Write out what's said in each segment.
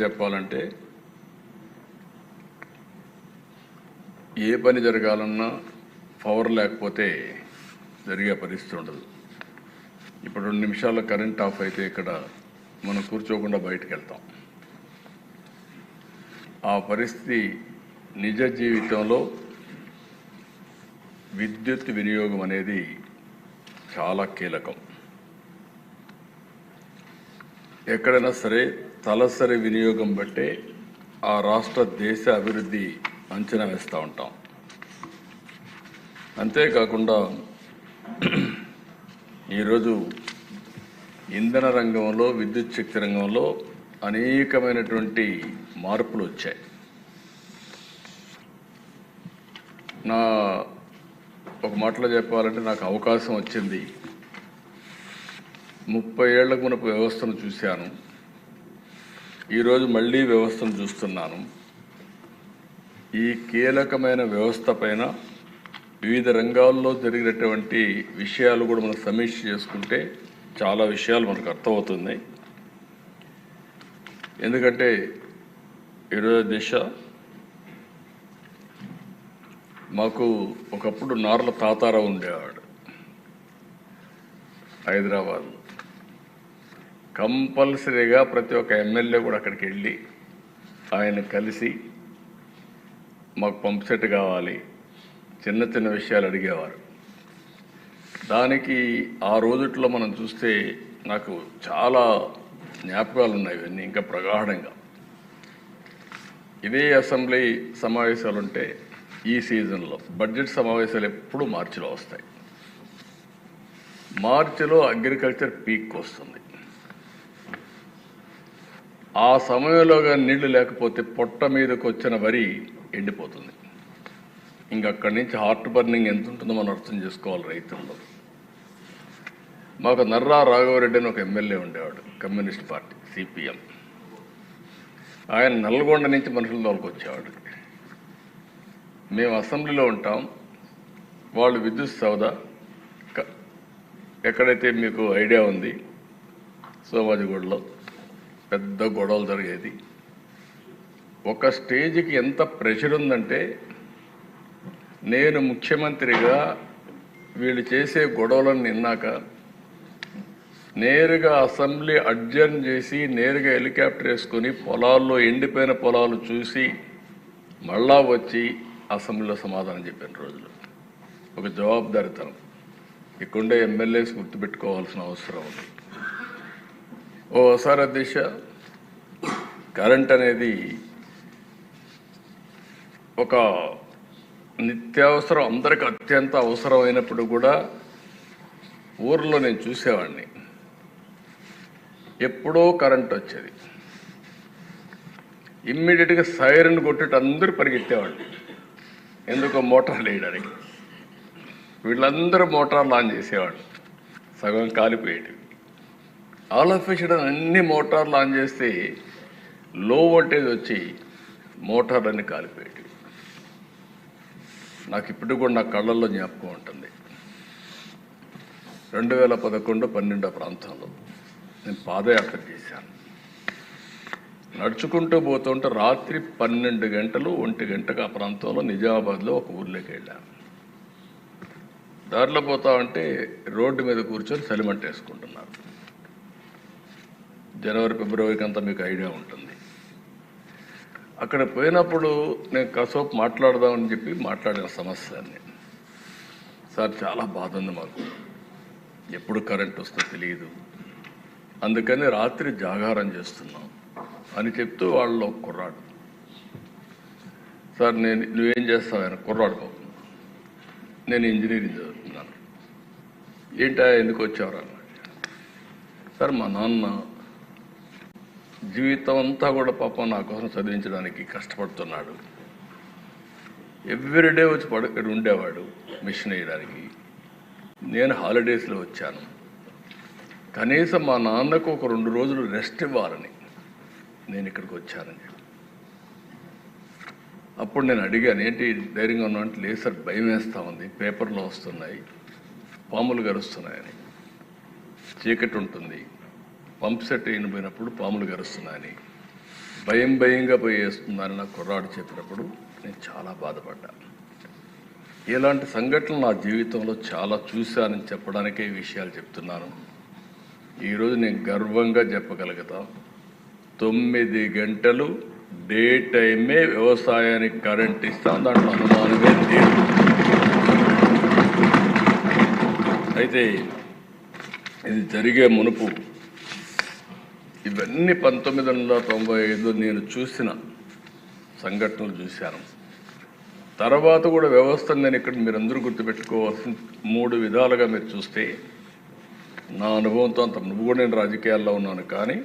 చెప్పాలంటే ఏ పని జరగాలన్నా పవర్ లేకపోతే జరిగే పరిస్థితి ఉండదు. ఇప్పుడు 2 నిమిషాల్లో కరెంట్ ఆఫ్ అయితే ఇక్కడ మనం కూర్చోకుండా బయటకు వెళ్తాం. ఆ పరిస్థితి నిజ జీవితంలో విద్యుత్ వినియోగం అనేది చాలా కీలకం. ఎక్కడైనా సరే తలసరి వినియోగం బట్టే ఆ రాష్ట్ర దేశ అభివృద్ధి అంచనా వేస్తూ ఉంటాం. అంతేకాకుండా ఈరోజు ఇంధన రంగంలో, విద్యుత్ శక్తి రంగంలో అనేకమైనటువంటి మార్పులు వచ్చాయి. నా ఒక మాటలో చెప్పాలంటే నాకు అవకాశం వచ్చింది. 30 ఏళ్లకు మునుపు వ్యవస్థను చూశాను. ఈరోజు మళ్ళీ వ్యవస్థను చూస్తున్నాను. ఈ కీలకమైన వ్యవస్థ పైన వివిధ రంగాల్లో జరిగినటువంటి విషయాలు కూడా మనం సమీక్ష చేసుకుంటే చాలా విషయాలు మనకు అర్థమవుతున్నాయి. ఎందుకంటే ఈరోజు దిశ మాకు ఒకప్పుడు నార్ల తాతారావు ఉండేవాడు హైదరాబాద్. కంపల్సరీగా ప్రతి ఒక్క ఎమ్మెల్యే కూడా అక్కడికి వెళ్ళి ఆయన కలిసి మాకు పంప్ సెట్ కావాలి, చిన్న చిన్న విషయాలు అడిగేవారు. దానికి ఆ రోజుట్లో మనం చూస్తే నాకు చాలా జ్ఞాపకాలు ఉన్నాయి. ఇవన్నీ ఇంకా ప్రగాఢంగా. ఇదే అసెంబ్లీ సమావేశాలు ఉంటే ఈ సీజన్లో బడ్జెట్ సమావేశాలు ఎప్పుడూ మార్చిలో వస్తాయి. మార్చిలో అగ్రికల్చర్ పీక్ వస్తుంది. ఆ సమయంలోగా నీళ్లు లేకపోతే పొట్ట మీదకి వచ్చిన వరి ఎండిపోతుంది. ఇంకక్కడి నుంచి హార్ట్ బర్నింగ్ ఎంత ఉంటుందో మనం అర్థం చేసుకోవాలి రైతుల్లో. మాకు నర్రా రాఘవరెడ్డి అని ఒక ఎమ్మెల్యే ఉండేవాడు, కమ్యూనిస్ట్ పార్టీ సిపిఎం. ఆయన నల్గొండ నుంచి మనుషుల తోలుకొచ్చేవాడు. మేము అసెంబ్లీలో ఉంటాం, వాళ్ళు విద్యుత్ సౌద ఎక్కడైతే మీకు ఐడియా ఉంది సోమాజిగూడలో పెద్ద గొడవలు జరిగేది. ఒక స్టేజ్కి ఎంత ప్రెషర్ ఉందంటే నేను ముఖ్యమంత్రిగా వీళ్ళు చేసే గొడవలను నిన్నాక నేరుగా అసెంబ్లీ అడ్జర్న్ చేసి నేరుగా హెలికాప్టర్ వేసుకొని పొలాల్లో ఎండిపోయిన పొలాలు చూసి మళ్ళా వచ్చి అసెంబ్లీలో సమాధానం చెప్పిన రోజులు. ఒక జవాబుదారితనం ఇక్కడుండే ఎమ్మెల్యేస్ గుర్తుపెట్టుకోవాల్సిన అవసరం ఉంది. ఓసారి దిశ కరెంట్ అనేది ఒక నిత్యావసరం, అందరికి అత్యంత అవసరమైనప్పుడు కూడా ఊర్లో నేను చూసేవాడిని. ఎప్పుడో కరెంట్ వచ్చేది, ఇమ్మీడియట్గా సైరన్ కొట్టేట అందరూ పరిగెత్తేవాళ్ళు. ఎందుకో మోటార్లు వేయడానికి. వీళ్ళందరూ మోటార్లు ఆన్ చేసేవాళ్ళు, సగం కాలిపోయేటివి. ఆల్ ఆఫ్ సడన్ అన్ని మోటార్లు ఆన్ చేస్తే లో వోల్టేజ్ వచ్చి మోటార్లన్నీ కాలిపోయేటివి. నాకు ఇప్పుడు కూడా నా కళ్ళల్లో జ్ఞాపకం ఉంటుంది. 2011-12 ప్రాంతంలో నేను పాదయాత్ర చేశాను. నడుచుకుంటూ పోతుంటే రాత్రి 12 గంటలు 1 గంటకు ఆ ప్రాంతంలో నిజామాబాద్లో ఒక ఊర్లోకి వెళ్ళాను. దారిలో పోతా ఉంటే రోడ్డు మీద కూర్చొని చలిమంట వేసుకుంటున్నారు. జనవరి ఫిబ్రవరికి అంతా మీకు ఐడియా ఉంటుంది. అక్కడ పోయినప్పుడు నేను కాసేపు మాట్లాడదామని చెప్పి మాట్లాడిన సమస్యని, సార్ చాలా బాధ ఉంది మాకు, ఎప్పుడు కరెంట్ వస్తుందో తెలియదు, అందుకని రాత్రి జాగారం చేస్తున్నాం అని చెప్తూ వాళ్ళు ఒక కుర్రాడు, సార్ నువ్వేం చేస్తావు? ఆయన కుర్రాడు బాబు, నేను ఇంజనీరింగ్ చదువుతున్నాను. ఏంటా ఎందుకు వచ్చావు అన్నాడు. సార్ మా నాన్న జీవితం అంతా కూడా పాపం నా కోసం చదివించడానికి కష్టపడుతున్నాడు. ఎవ్రీడే వచ్చి ఇక్కడ ఉండేవాడు మిషన్ వేయడానికి. నేను హాలిడేస్లో వచ్చాను. కనీసం మా నాన్నకు ఒక 2 రోజులు రెస్ట్ ఇవ్వాలని నేను ఇక్కడికి వచ్చానని. అప్పుడు నేను అడిగాను, ఏంటి ధైర్యంగా ఉన్నా అంటే, లేదు సార్ భయం వేస్తూ ఉంది, పేపర్లో వస్తున్నాయి, పాములు గరుస్తున్నాయని, చీకటి ఉంటుంది, పంప్ సెట్ అయిపోయినప్పుడు పాములు గరుస్తున్నాయని భయంగా పోయి వేస్తుందని నా కుర్రాడు చెప్పినప్పుడు నేను చాలా బాధపడ్డాను. ఇలాంటి సంఘటనలు నా జీవితంలో చాలా చూశానని చెప్పడానికే ఈ విషయాలు చెప్తున్నాను. ఈరోజు నేను గర్వంగా చెప్పగలుగుతా, 9 గంటలు డే టైమే వ్యవసాయానికి కరెంట్ ఇస్తాం, దాంట్లో అనుమానమే లేదు. అయితే ఇది జరిగే మునుపు ఇవన్నీ 1995 నేను చూసిన సంఘటనలు చూశాను. తర్వాత కూడా వ్యవస్థ నేను ఇక్కడ మీరందరూ గుర్తుపెట్టుకోవాల్సిన 3 విధాలుగా మీరు చూస్తే, నా అనుభవంతో అంత నువ్వు కూడా నేను రాజకీయాల్లో ఉన్నాను, కానీ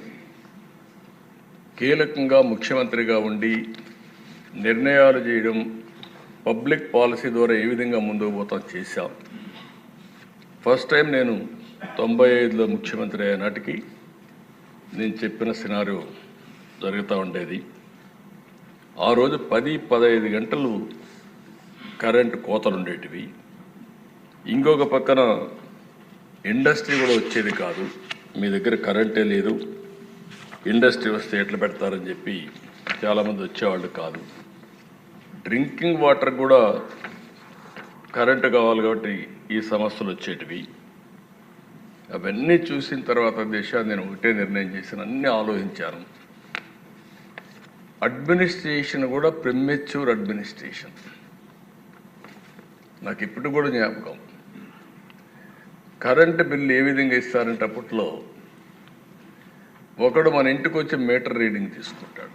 కీలకంగా ముఖ్యమంత్రిగా ఉండి నిర్ణయాలు చేయడం, పబ్లిక్ పాలసీ ద్వారా ఏ విధంగా ముందుకు పోతాం చేశాం. ఫస్ట్ టైం నేను 95లో ముఖ్యమంత్రి అయ్యే నాటికి నేను చెప్పిన సినారియో జరుగుతూ ఉండేది. ఆ రోజు 10-15 గంటలు కరెంటు కోతలు ఉండేటివి. ఇంకొక పక్కన ఇండస్ట్రీ కూడా వచ్చేది కాదు. మీ దగ్గర కరెంటే లేదు, ఇండస్ట్రీ వస్తే ఎట్లా పెడతారని చెప్పి చాలామంది వచ్చేవాళ్ళు కాదు. డ్రింకింగ్ వాటర్ కూడా కరెంటు కావాలి కాబట్టి ఈ సమస్యలు వచ్చేటివి. అవన్నీ చూసిన తర్వాత నేను ఒకటే నిర్ణయం చేశాను, అన్నీ ఆలోచించాను. అడ్మినిస్ట్రేషన్ కూడా ప్రిమెచ్యూర్ అడ్మినిస్ట్రేషన్. నాకు ఇప్పుడు కూడా జ్ఞాపకం, కరెంటు బిల్లు ఏ విధంగా ఇస్తారంటే అప్పట్లో ఒకడు మన ఇంటికి వచ్చి మీటర్ రీడింగ్ తీసుకుంటాడు.